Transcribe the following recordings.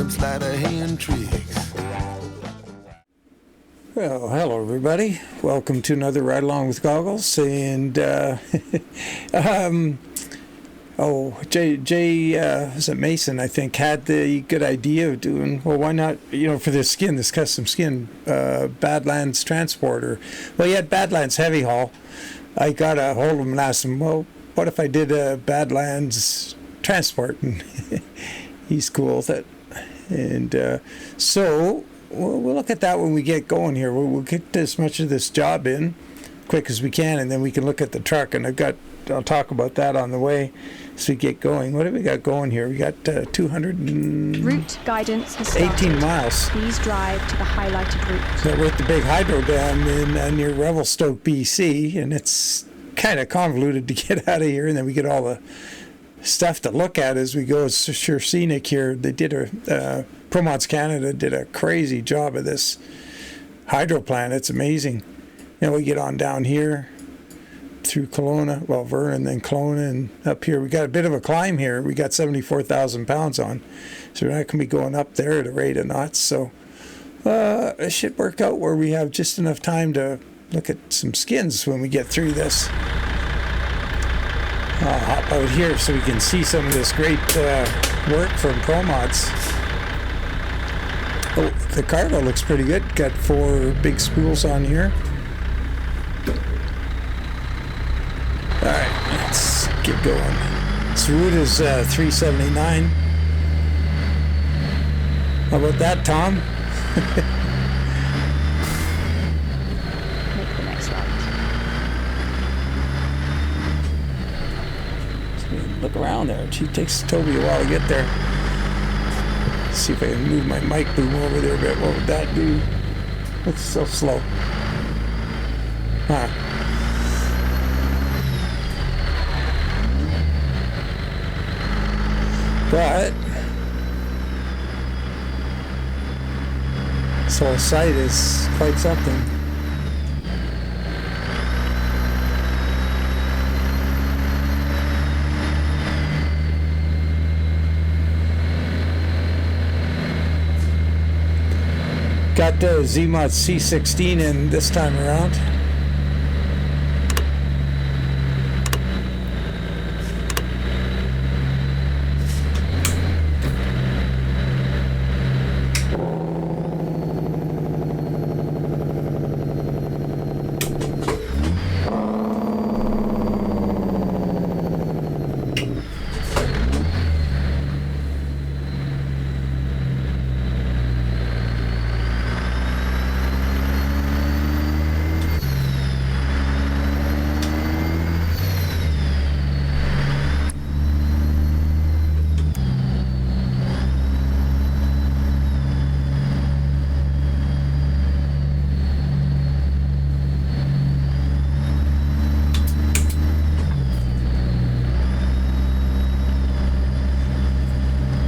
some sleight of hand tricks. Well, hello everybody. Welcome to another Ride Along with Goggles. And Jay is it Mason, I think, had the good idea of doing, well, why not, for this skin, this custom skin, Badlands Transport, he had Badlands Heavy Haul. I got a hold of him and asked him, well, what if I did a Badlands Transport? And he's cool with it. And so we'll look at that when we get going here. We'll get as much of this job in quick as we can, and then we can look at the truck. And I'll talk about that on the way as we get going. What have we got going here? We got 200 route guidance has started. 18 miles. Please drive to the highlighted route. We're at the big hydro dam in near Revelstoke, BC, and it's kind of convoluted to get out of here. And then we get all the stuff to look at as we go. It's sure scenic here. They did ProMods Canada did a crazy job of this hydro plant. It's amazing. We get on down here through Kelowna, Vernon, then Kelowna, and up here. We got a bit of a climb here. We got 74,000 pounds on, so we're not going to be going up there at a rate of knots. So it should work out where we have just enough time to look at some skins when we get through this. I'll hop out here so we can see some of this great work from ProMods. Oh, the cargo looks pretty good. Got 4 big spools on here. Alright, let's get going. This Ruda's 379. How about that, Tom? Make the next right. Look around there. It takes Toby a while to get there. Let's see if I can move my mic boom over there a bit. What would that do? It's so slow. Huh. But this whole site is quite something. Got the ZMod C16 in this time around.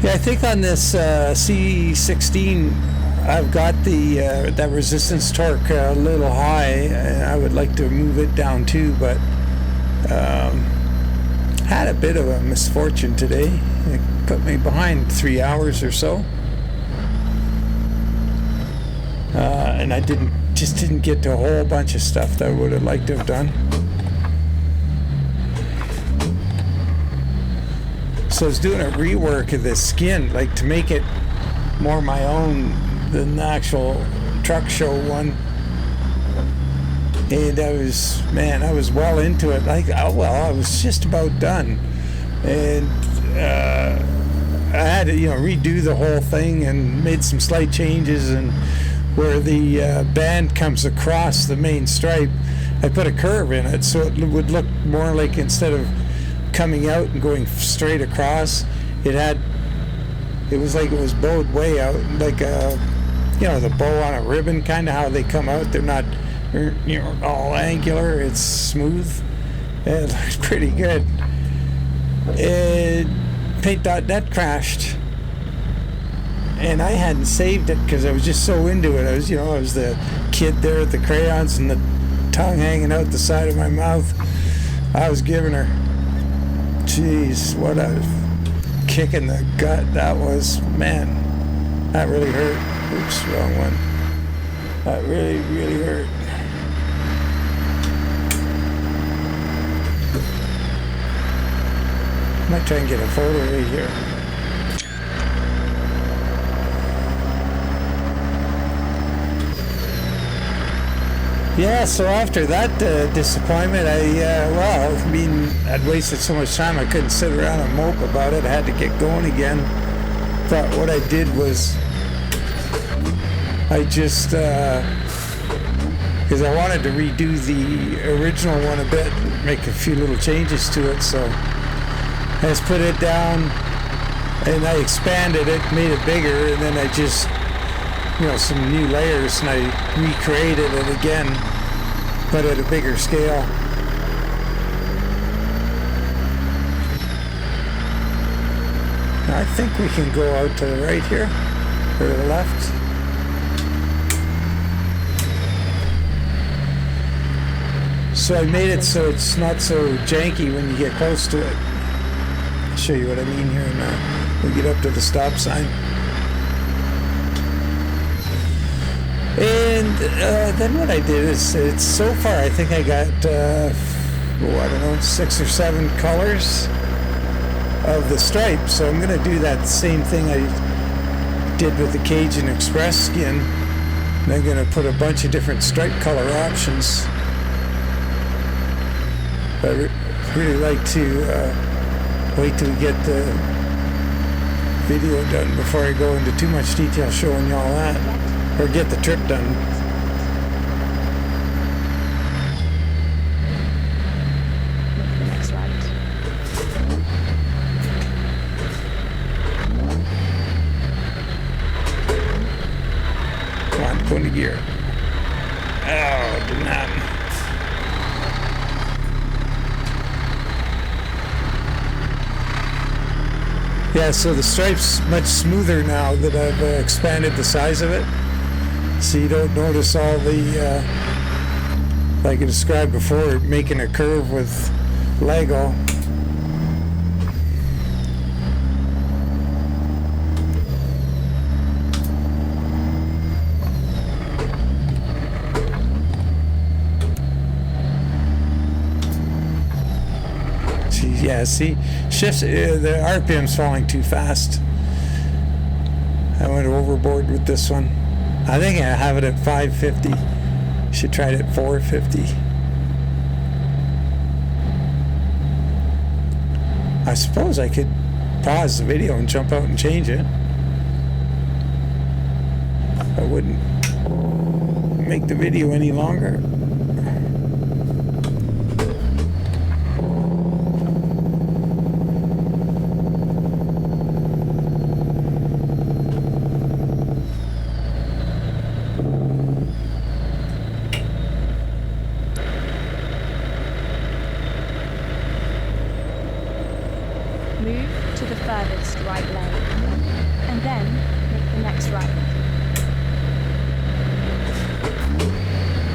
I think on this C16 I've got the that resistance torque a little high, and I would like to move it down too, but had a bit of a misfortune today. It put me behind 3 hours or so, and I just didn't get to a whole bunch of stuff that I would have liked to have done. So I was doing a rework of this skin, like to make it more my own than the actual truck show one. And I was well into it. I was just about done. And I had to, redo the whole thing and made some slight changes. And where the band comes across the main stripe, I put a curve in it so it would look more like, instead of coming out and going straight across, it was like it was bowed way out, like the bow on a ribbon, kind of how they come out. They're not all angular, it's smooth. It looks pretty good. Paint.net crashed, and I hadn't saved it because I was just so into it. I was the kid there with the crayons and the tongue hanging out the side of my mouth. I was giving her. Jeez, what a kick in the gut that was, man. That really hurt. Oops, wrong one. That really, really hurt. Might try and get a photo right here. Yeah, so after that disappointment, I'd wasted so much time I couldn't sit around and mope about it. I had to get going again. But what I did was I just, because I wanted to redo the original one a bit, make a few little changes to it, so I just put it down and I expanded it, made it bigger, and then I just, some new layers, and I recreated it again, but at a bigger scale. I think we can go out to the right here, or to the left. So I made it so it's not so janky when you get close to it. I'll show you what I mean here now. We get up to the stop sign. And then what I did is, it's so far I think I got, 6 or 7 colors of the stripe. So I'm going to do that same thing I did with the Cajun Express skin. And I'm going to put a bunch of different stripe color options. I'd really like to wait till we get the video done before I go into too much detail showing y'all that. Or get the trip done. Make the next right. Come on, go into gear. Oh, did not. Yeah, so the stripe's much smoother now that I've expanded the size of it. So you don't notice all the, like I described before, making a curve with Lego. Yeah, see, shifts, the RPM's falling too fast. I went overboard with this one. I think I have it at 550. Should try it at 450. I suppose I could pause the video and jump out and change it. I wouldn't make the video any longer. Move to the furthest right lane, and then make the next right.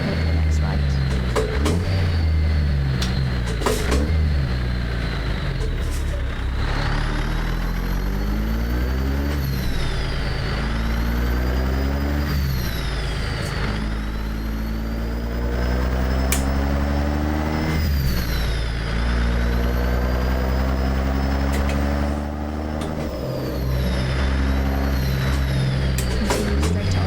Make the next right. Continue straight on.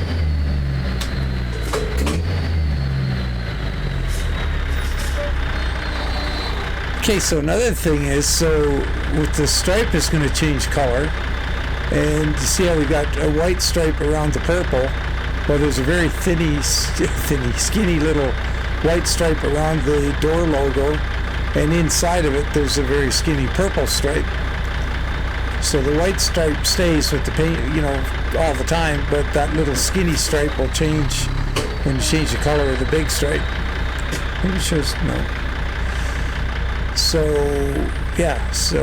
Okay, so another thing is, so with the stripe is going to change color, and you see how we got a white stripe around the purple, but there's a very skinny little white stripe around the door logo, and inside of it there's a very skinny purple stripe. So the white stripe stays with the paint, all the time, but that little skinny stripe will change when you change the color of the big stripe. Maybe it shows, no. So, yeah, so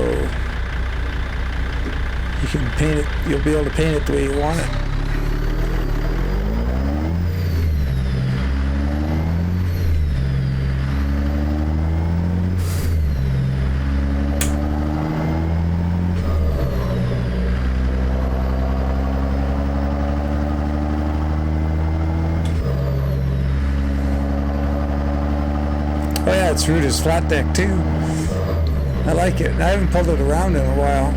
you can paint it, you'll be able to paint it the way you want it. Yeah, it's Ruda's flat deck too. I like it. I haven't pulled it around in a while.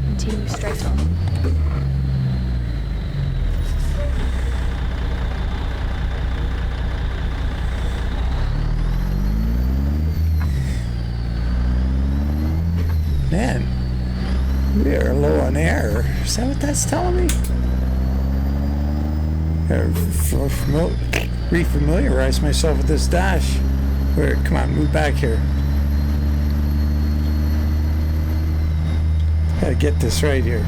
Continue straight on. Man, we are low on air. Is that what that's telling me? Refamiliarize myself with this dash. Where, come on, move back here. Gotta get this right here.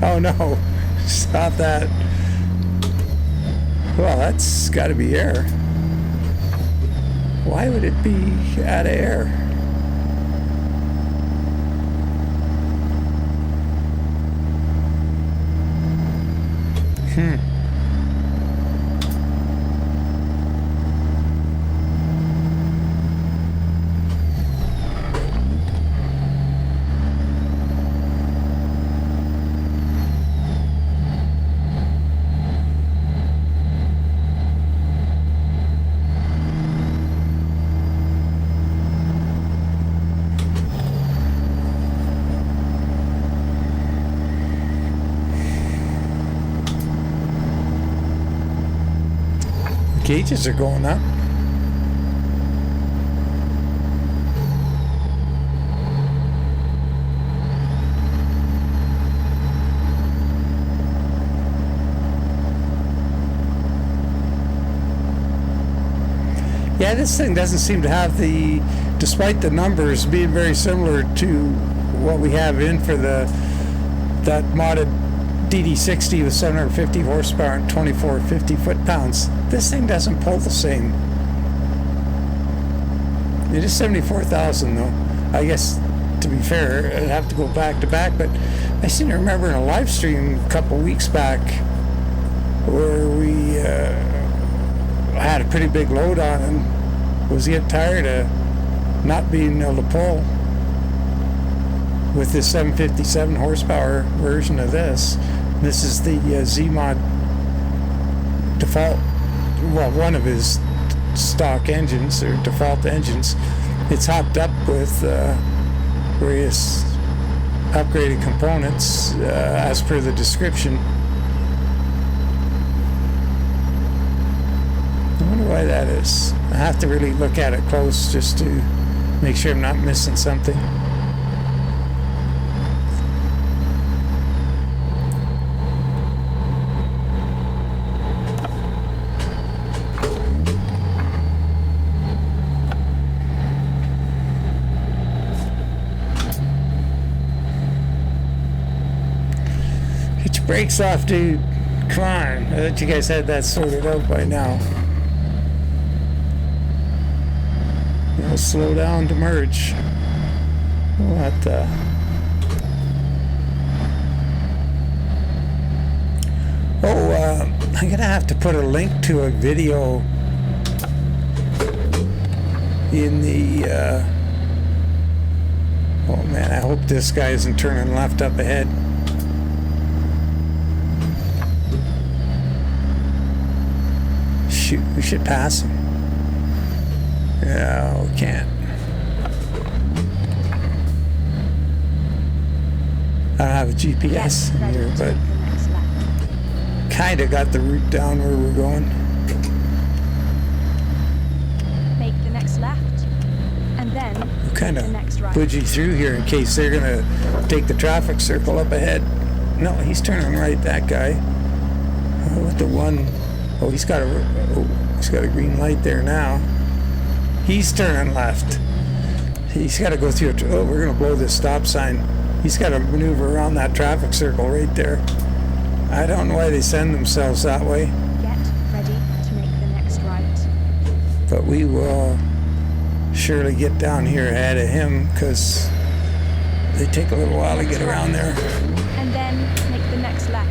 Oh no, stop that. Well, that's gotta be air. Why would it be out of air? Gauges are going up. Yeah, this thing doesn't seem to have the, despite the numbers being very similar to what we have in for that modded DD60 with 750 horsepower and 2450 foot-pounds. This thing doesn't pull the same. It is 74,000 though. I guess, to be fair, I'd have to go back to back, but I seem to remember in a live stream a couple weeks back where we had a pretty big load on and was getting tired of not being able to pull with this 757 horsepower version of this. This is the Z-Mod default, well, one of his stock engines or default engines. It's hopped up with various upgraded components as per the description. I wonder why that is. I have to really look at it close just to make sure I'm not missing something. Get your brakes off, dude. Come on. I thought you guys had that sorted out by now. Slow down to merge. What the? I'm gonna have to put a link to a video in the oh man, I hope this guy isn't turning left up ahead. Shoot, we should pass him. No, we can't. I don't have a GPS in here, but kind of got the route down where we're going. Make the next left, and then We're kind of the next right. budgie through here in case they're gonna take the traffic circle up ahead. No, he's turning right. That guy. With the one, oh, he's got a green light there now. He's turning left. He's got to go through oh, we're going to blow this stop sign. He's got to maneuver around that traffic circle right there. I don't know why they send themselves that way. Get ready to make the next right. But we will surely get down here ahead of him because they take a little while to get around there. And then make the next left.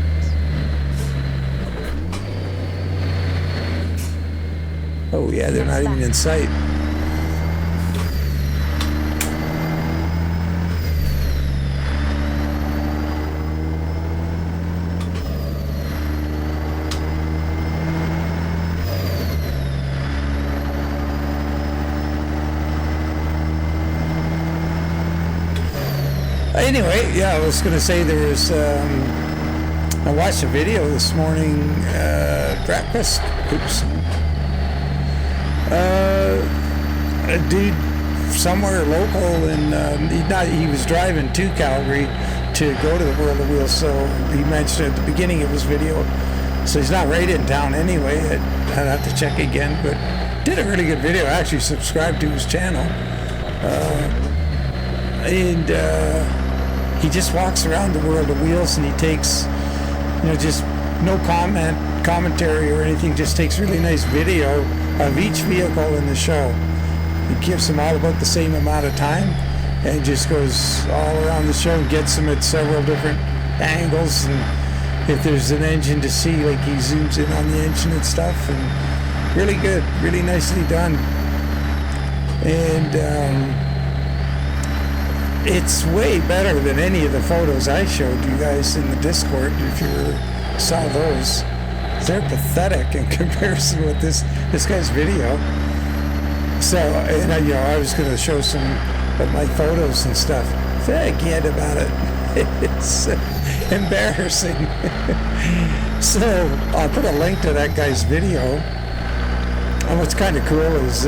Oh yeah, they're not even in sight. Anyway, yeah, I was going to say there was, I watched a video this morning, breakfast, oops, a dude somewhere local, and he was driving to Calgary to go to the World of Wheels, so he mentioned at the beginning of his video, so he's not right in town anyway. I'd have to check again, but did a really good video. I actually subscribed to his channel, and he just walks around the World of Wheels, and he takes, just no commentary or anything, just takes really nice video of each vehicle in the show. He gives them all about the same amount of time, and just goes all around the show and gets them at several different angles, and if there's an engine to see, like he zooms in on the engine and stuff, and really good, really nicely done. And it's way better than any of the photos I showed you guys in the Discord, if you saw those. They're pathetic in comparison with this guy's video. So, and I was going to show some of my photos and stuff. Forget about it. It's embarrassing. So, I'll put a link to that guy's video. And what's kind of cool is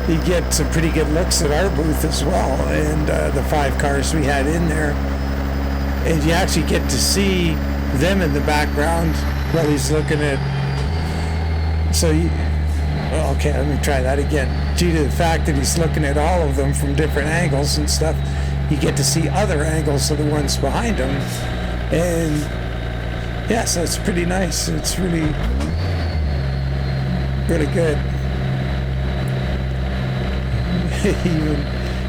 you get some pretty good looks at our booth as well, and the 5 cars we had in there, and you actually get to see them in the background while he's looking at. So okay, let me try that again. Due to the fact that he's looking at all of them from different angles and stuff, you get to see other angles of the ones behind him, and yeah, so it's pretty nice. It's really good. He even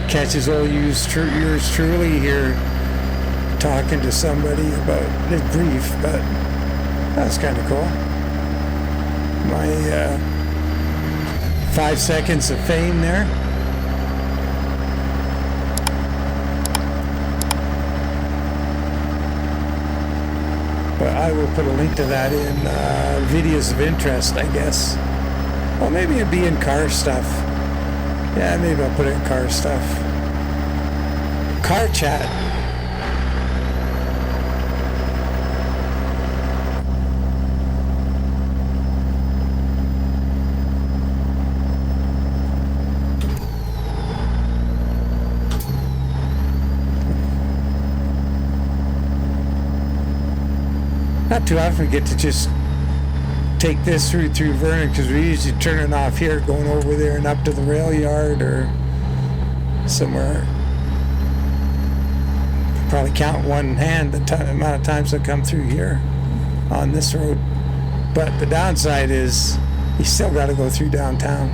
catches old yours truly here talking to somebody about the brief, but that was kind of cool. My 5 seconds of fame there. But I will put a link to that in videos of interest, I guess. Well, maybe it'd be in car stuff. Yeah, maybe I'll put it in car stuff. Car chat. Not too often we get to just take this route through Vernon, because we usually turn it off here, going over there and up to the rail yard or somewhere. Probably count one hand the amount of times I come through here on this road. But the downside is you still got to go through downtown.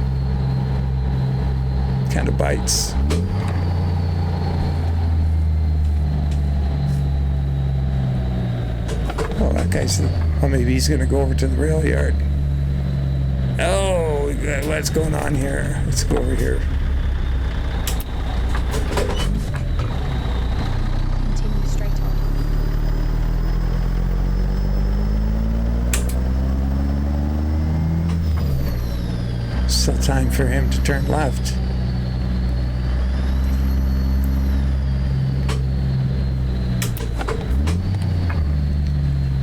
Kind of bites. Oh, that guy's... Well, maybe he's going to go over to the rail yard. Oh, what's going on here? Let's go over here. Continue straight on. Still time for him to turn left.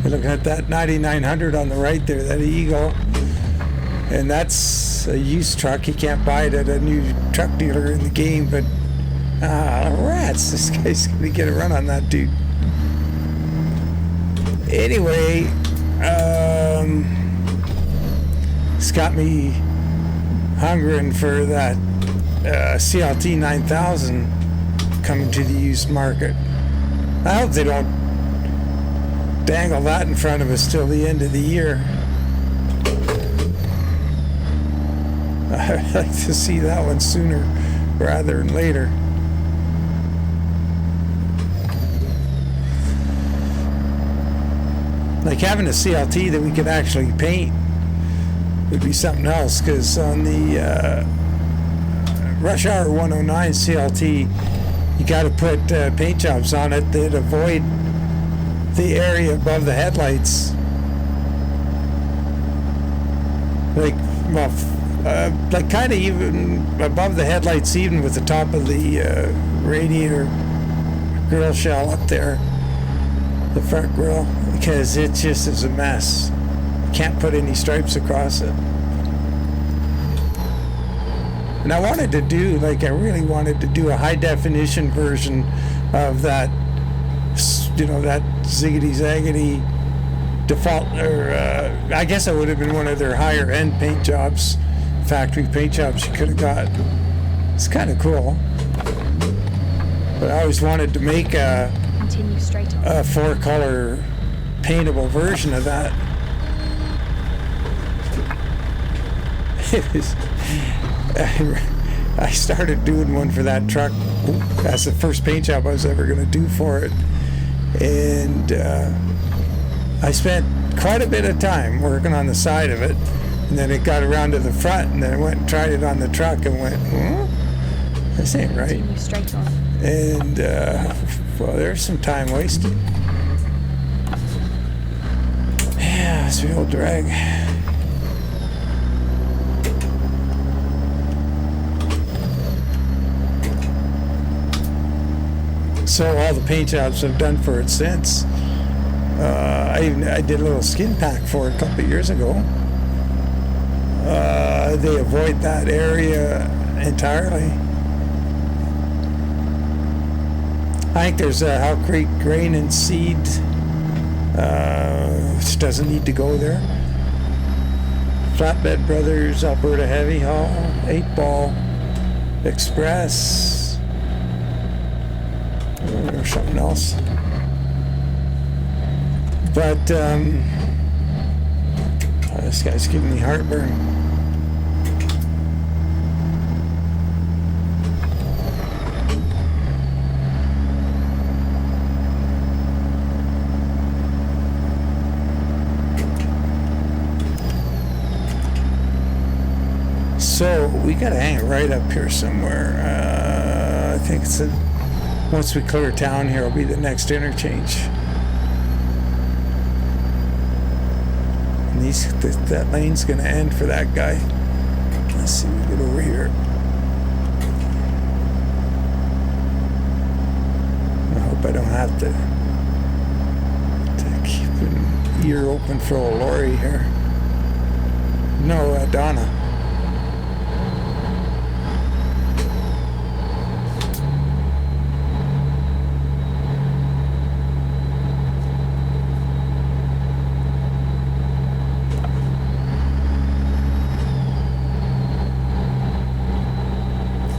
Looking at that 9900 on the right there, that Eagle, and that's a used truck. You can't buy it at a new truck dealer in the game, but rats, this guy's gonna get a run on that dude. Anyway, it's got me hungering for that CLT 9000 coming to the used market. I hope they don't dangle that in front of us till the end of the year. I'd like to see that one sooner rather than later. Like having a CLT that we could actually paint would be something else, because on the Rush Hour 109 CLT, you got to put paint jobs on it that avoid the area above the headlights. Like, well, like kind of even above the headlights, even with the top of the radiator grill shell up there, the front grill, because it just is a mess. Can't put any stripes across it. And I wanted to do, like, I really wanted to do a high definition version of that, you know, that ziggity zaggity default, or I guess it would have been one of their higher end paint jobs, factory paint jobs you could have got. It's kind of cool. But I always wanted to make a 4-color paintable version of that. It was, I started doing one for that truck. That's the first paint job I was ever going to do for it. And I spent quite a bit of time working on the side of it. And then it got around to the front, and then I went and tried it on the truck and went, this ain't right. Straight on. And, well, there's some time wasted. Yeah, that's the old drag. So all the paint jobs I've done for it since, I did a little skin pack for it a couple of years ago. They avoid that area entirely. I think there's a Hell Creek grain and seed, which doesn't need to go there. Flatbed Brothers, Alberta Heavy Haul, 8 Ball, Express, or something else. But this guy's giving me heartburn. So we gotta hang it right up here somewhere. I think it's once we clear town here, will be the next interchange. And that lane's gonna end for that guy. Let's see, we get over here. I hope I don't have to keep an ear open for a lorry here. No, Donna.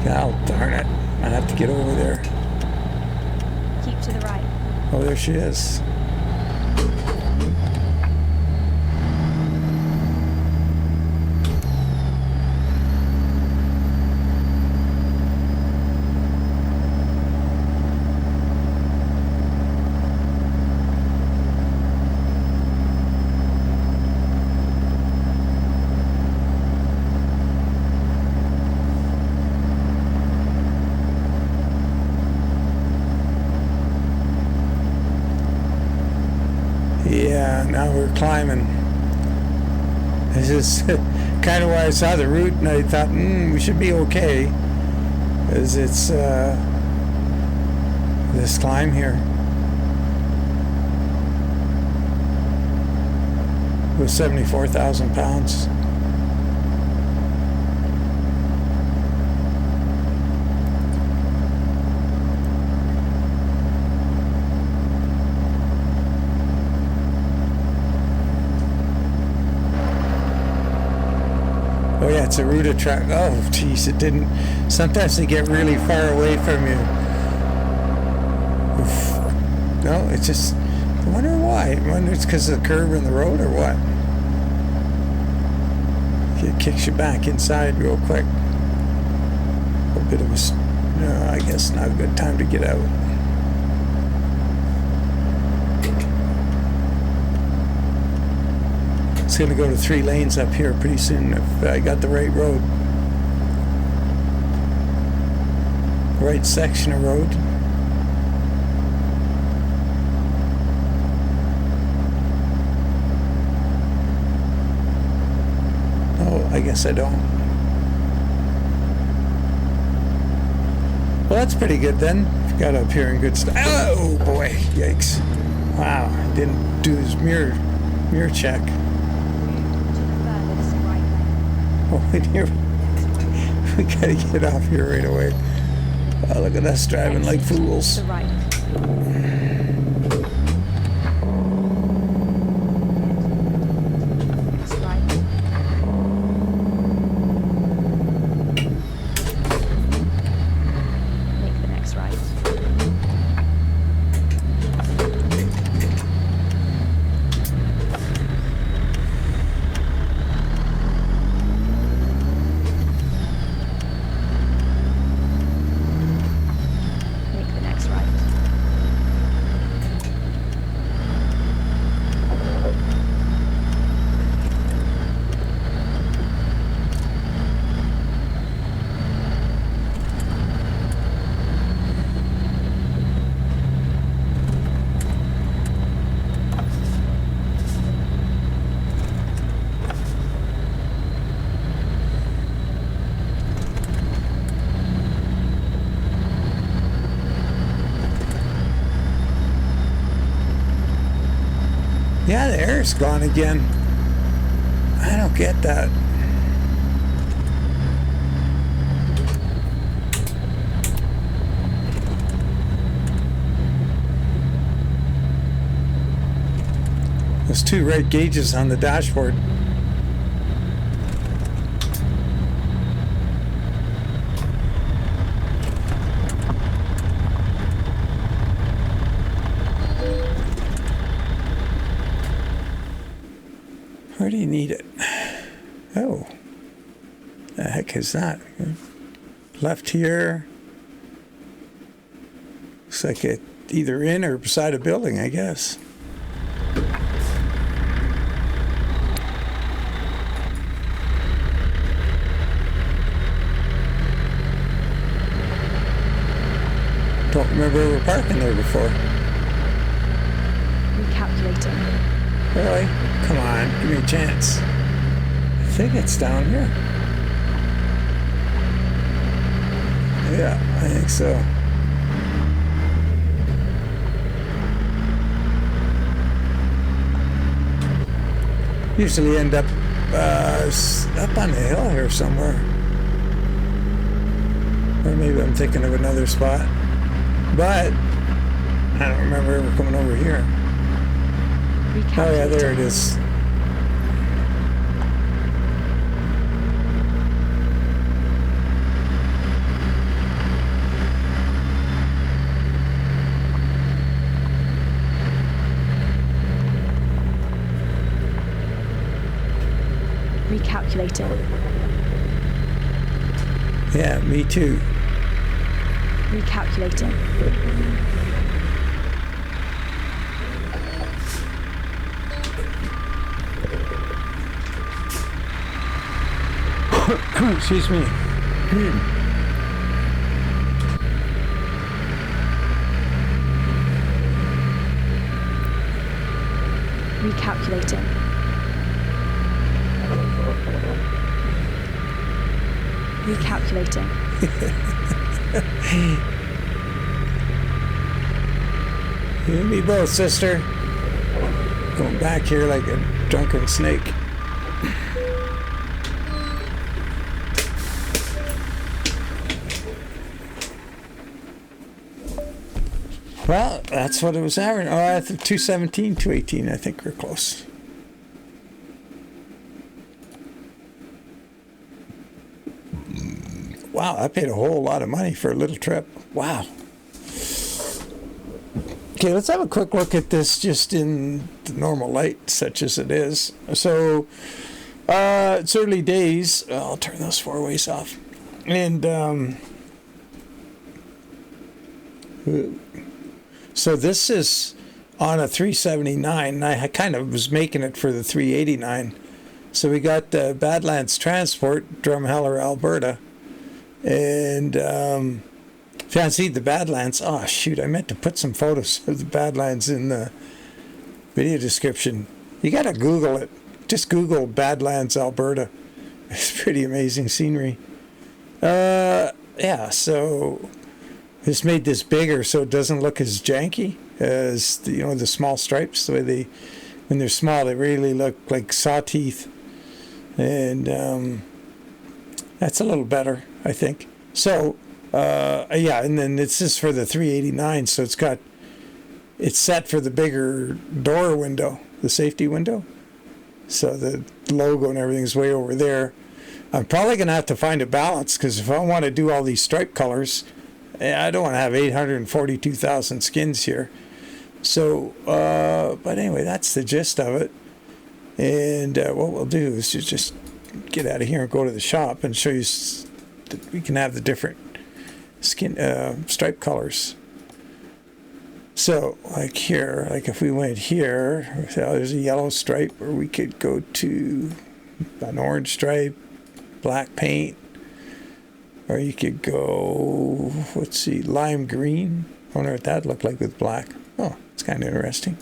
Oh, darn it. I have to get over there. Keep to the right. Oh, there she is. Yeah, now we're climbing. This is kind of why I saw the route and I thought, we should be okay. Because it's this climb here. With 74,000 pounds. Oh yeah, it's a Ruda track. Oh geez, it didn't. Sometimes they get really far away from you. Oof. No, it's just. I wonder why. I wonder it's because of the curve in the road or what. It kicks you back inside real quick. A bit of a. No, I guess not a good time to get out. It's going to go to 3 lanes up here pretty soon if I got the right road. Right section of road. Oh, I guess I don't. Well, that's pretty good then. Got up here in good stuff. Oh boy, yikes. Wow, didn't do his mirror check. Oh, and here we gotta get off here right away. Oh, look at us driving like fools. Yeah, the air's gone again. I don't get that. There's 2 red gauges on the dashboard. Where do you need it? Oh, the heck is that? Left here. Looks like it either in or beside a building, I guess. Don't remember ever parking there before. Recalculating. Really? Come on, give me a chance. I think it's down here. Yeah, I think so. Usually end up on the hill here somewhere. Or maybe I'm thinking of another spot. But I don't remember ever coming over here. Oh yeah, there it is. Recalculating. Yeah, me too. Recalculating. Excuse me. Recalculating. Recalculating. You and me both, sister. Going back here like a drunken snake. Well, that's what it was averaging. Oh, I think 217, 218. I think we're close. Wow, I paid a whole lot of money for a little trip. Wow. Okay, let's have a quick look at this just in the normal light, such as it is. So, it's early days. I'll turn those 4-ways off. And, so this is on a 379, and I kind of was making it for the 389. So we got the Badlands Transport, Drumheller Alberta, and fancied the Badlands. Oh shoot, I meant to put some photos of the Badlands in the video description. You gotta Google it. Just Google Badlands Alberta. It's pretty amazing scenery. Yeah, so just made this bigger so it doesn't look as janky as the, the small stripes. The way when they're small, they really look like saw teeth, and that's a little better, I think. So yeah, and then it's just for the 389, so it's set for the bigger door window, the safety window. So the logo and everything's way over there. I'm probably going to have to find a balance, because if I want to do all these stripe colors, I don't want to have 842,000 skins here. So, but anyway, that's the gist of it. And what we'll do is just get out of here and go to the shop and show you that we can have the different skin stripe colors. So, like here, like if we went here, there's a yellow stripe, or we could go to an orange stripe, black paint, or you could go, let's see, lime green. I wonder what that'd look like with black. Oh, it's kind of interesting.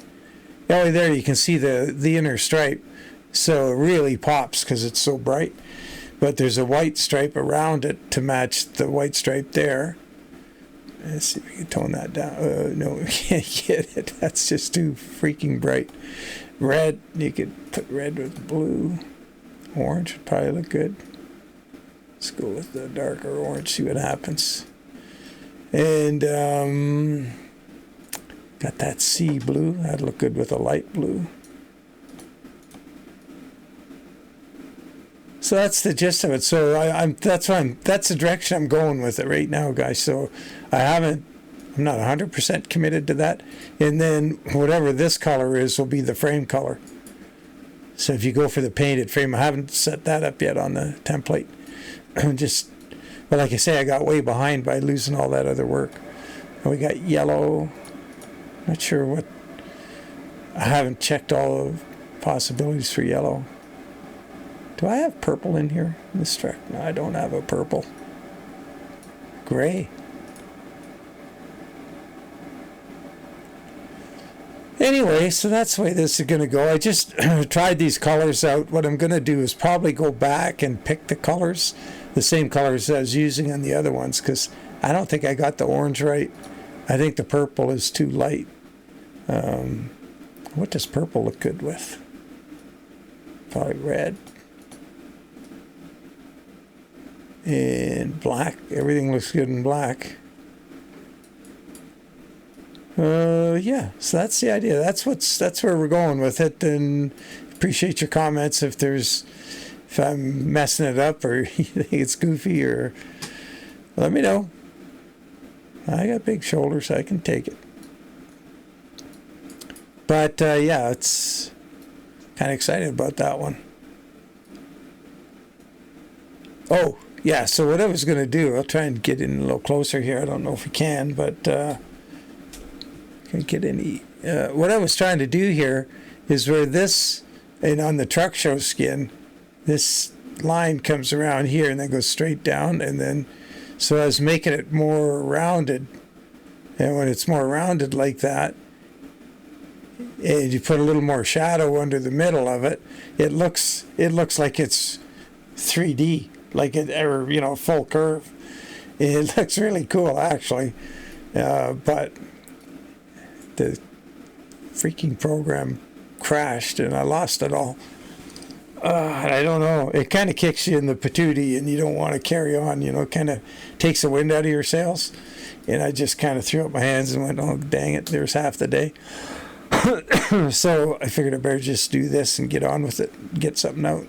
Oh, there you can see the inner stripe, so it really pops because it's so bright. But there's a white stripe around it to match the white stripe there. Let's see if we can tone that down. No, we can't get it. That's just too freaking bright. Red, you could put red with blue. Orange would probably look good. Let's go with the darker orange, see what happens. And got that sea blue. That'd look good with a light blue. So that's the gist of it. So that's the direction I'm going with it right now, guys. So I'm not 100% committed to that. And then whatever this color is will be the frame color. So if you go for the painted frame, I haven't set that up yet on the template. Well, like I say, I got way behind by losing all that other work. And we got yellow. Not sure what. I haven't checked all the possibilities for yellow. Do I have purple in here in this truck? No, I don't have a purple. Gray. Anyway, so that's the way this is going to go. I just tried these colors out. What I'm going to do is probably go back and pick the colors, the same colors I was using on the other ones, because I don't think I got the orange right. I think the purple is too light. What does purple look good with? Probably red. And black. Everything looks good in black. Yeah, so that's the idea. That's where we're going with it. And appreciate your comments if I'm messing it up or you think it's goofy, or let me know. I got big shoulders, I can take it. But yeah, it's kind of excited about that one. Oh, yeah, so what I was going to do, I'll try and get in a little closer here. I don't know if we can, but can't get any. What I was trying to do here is where this, and on the truck show skin, this line comes around here and then goes straight down, and then, so I was making it more rounded. And when it's more rounded like that, and you put a little more shadow under the middle of it, it looks like it's 3D. Like it, or full curve. It looks really cool, actually, but the freaking program crashed and I lost it all. I don't know. It kind of kicks you in the patootie, and you don't want to carry on. Kind of takes the wind out of your sails. And I just kind of threw up my hands and went, "Oh, dang it! There's half the day." So I figured I better just do this and get on with it, get something out.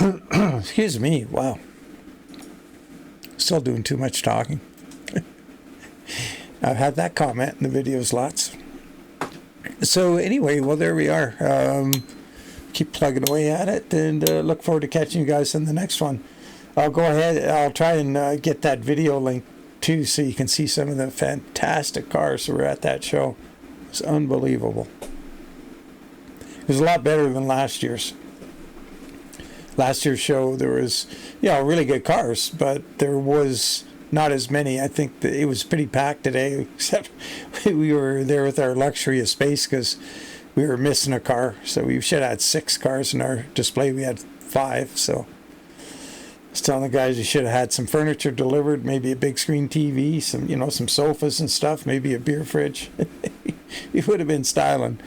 Excuse me. Wow. Still doing too much talking. I've had that comment in the videos lots. So anyway, well, there we are. Keep plugging away at it, and look forward to catching you guys in the next one. I'll go ahead. I'll try and get that video link too, so you can see some of the fantastic cars that were at that show. It's unbelievable. It was a lot better than last year's. Last year's show, there was, really good cars, but there was not as many. I think that it was pretty packed today, except we were there with our luxury of space because we were missing a car. So we should have had 6 cars in our display. We had 5. So I was telling the guys we should have had some furniture delivered, maybe a big screen TV, some sofas and stuff, maybe a beer fridge. It would have been styling.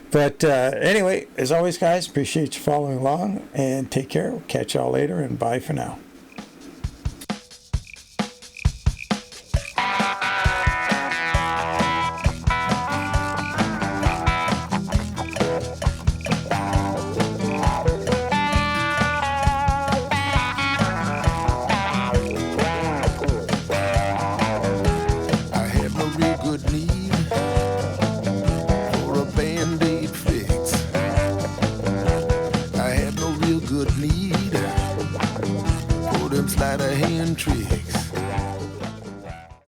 But anyway, as always, guys, appreciate you following along, and take care. We'll catch y'all later, and bye for now. I had no real good need for a Band-Aid fix. I had no real good need for them sleight of hand tricks.